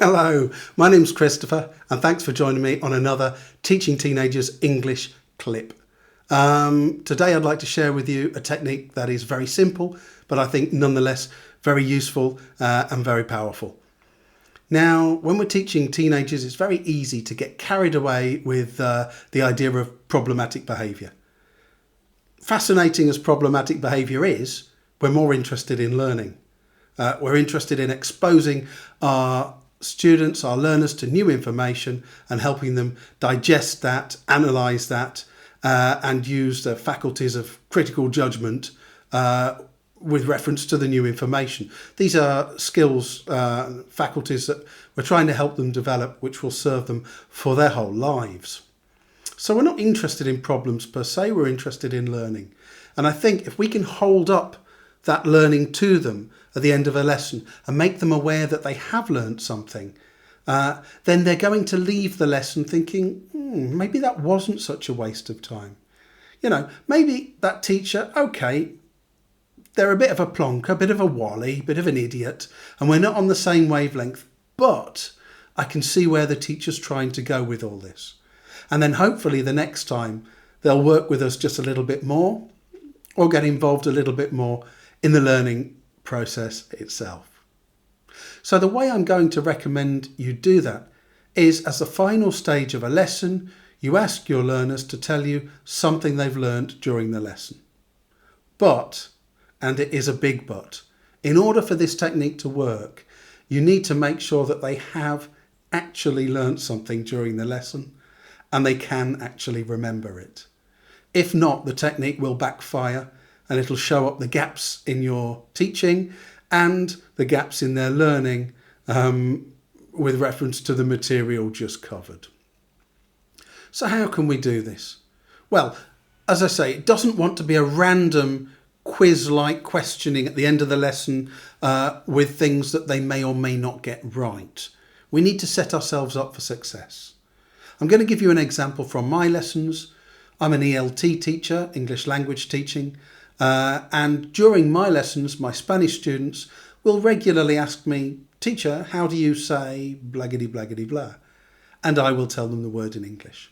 Hello, my name's Christopher and thanks for joining me on another Teaching Teenagers English clip. Today I'd like to share with you a technique that is very simple, but I think nonetheless very useful and very powerful. Now, when we're teaching teenagers, it's very easy to get carried away with the idea of problematic behaviour. Fascinating as problematic behaviour is, we're more interested in learning. We're interested in exposing our students, our learners, to new information and helping them digest that, analyse that, and use the faculties of critical judgment with reference to the new information. These are skills, faculties that we're trying to help them develop, which will serve them for their whole lives. So we're not interested in problems per se, we're interested in learning. And I think if we can hold up that learning to them at the end of a lesson and make them aware that they have learnt something, then they're going to leave the lesson thinking, maybe that wasn't such a waste of time. You know, maybe that teacher, okay, they're a bit of a plonker, a bit of a wally, a bit of an idiot, and we're not on the same wavelength, but I can see where the teacher's trying to go with all this. And then hopefully the next time they'll work with us just a little bit more or get involved a little bit more in the learning process itself. So the way I'm going to recommend you do that is, as the final stage of a lesson, you ask your learners to tell you something they've learned during the lesson. But, and it is a big but, in order for this technique to work, you need to make sure that they have actually learnt something during the lesson and they can actually remember it. If not, the technique will backfire and it'll show up the gaps in your teaching and the gaps in their learning with reference to the material just covered. So how can we do this? Well, as I say, it doesn't want to be a random quiz-like questioning at the end of the lesson with things that they may or may not get right. We need to set ourselves up for success. I'm going to give you an example from my lessons. I'm an ELT teacher, English language teaching, and during my lessons, my Spanish students will regularly ask me, "Teacher, how do you say blaggity blaggity blah?" And I will tell them the word in English.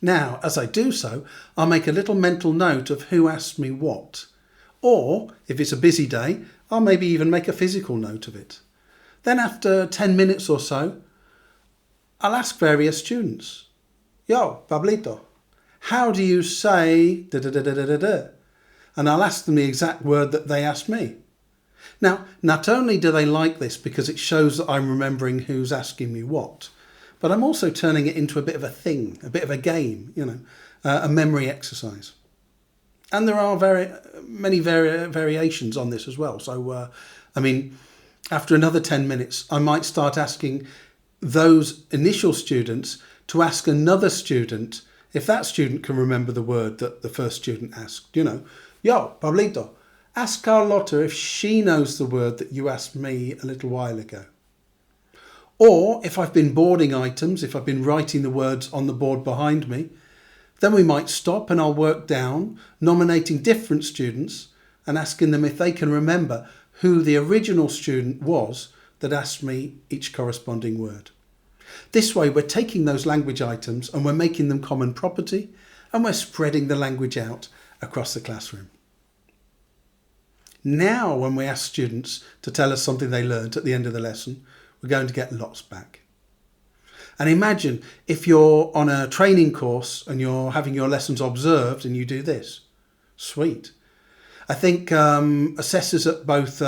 Now, as I do so, I'll make a little mental note of who asked me what. Or, if it's a busy day, I'll maybe even make a physical note of it. Then after 10 minutes or so, I'll ask various students, "Yo, Pablito, how do you say da da da da da da?" And I'll ask them the exact word that they asked me. Now, not only do they like this because it shows that I'm remembering who's asking me what, but I'm also turning it into a bit of a thing, a bit of a game, a memory exercise. And there are many variations on this as well. So, after another 10 minutes, I might start asking those initial students to ask another student if that student can remember the word that the first student asked. "Yo, Pablito, ask Carlotta if she knows the word that you asked me a little while ago." Or if I've been boarding items, if I've been writing the words on the board behind me, then we might stop and I'll work down, nominating different students and asking them if they can remember who the original student was that asked me each corresponding word. This way we're taking those language items and we're making them common property and we're spreading the language out across the classroom. Now when we ask students to tell us something they learned at the end of the lesson, we're going to get lots back. And imagine if you're on a training course and you're having your lessons observed and you do this. Sweet. I think assessors at both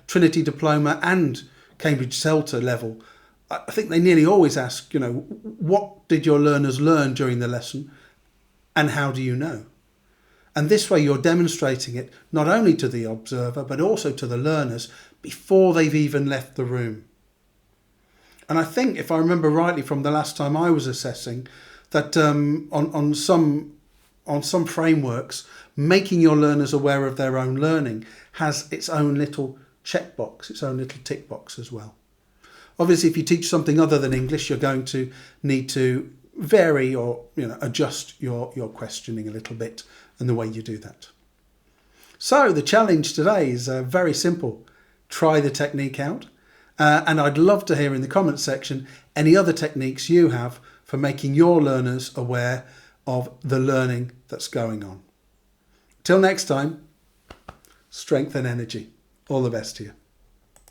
Trinity Diploma and Cambridge CELTA level, I think they nearly always ask, what did your learners learn during the lesson and how do you know? And this way you're demonstrating it not only to the observer but also to the learners before they've even left the room. And I think, if I remember rightly from the last time I was assessing, that on some frameworks, making your learners aware of their own learning has its own little checkbox, its own little tick box as well. Obviously, if you teach something other than English, you're going to need to vary or adjust your questioning a little bit and the way you do that. So the challenge today is very simple. Try the technique out And I'd love to hear in the comments section any other techniques you have for making your learners aware of the learning that's going on. Till next time, strength and energy. All the best to you.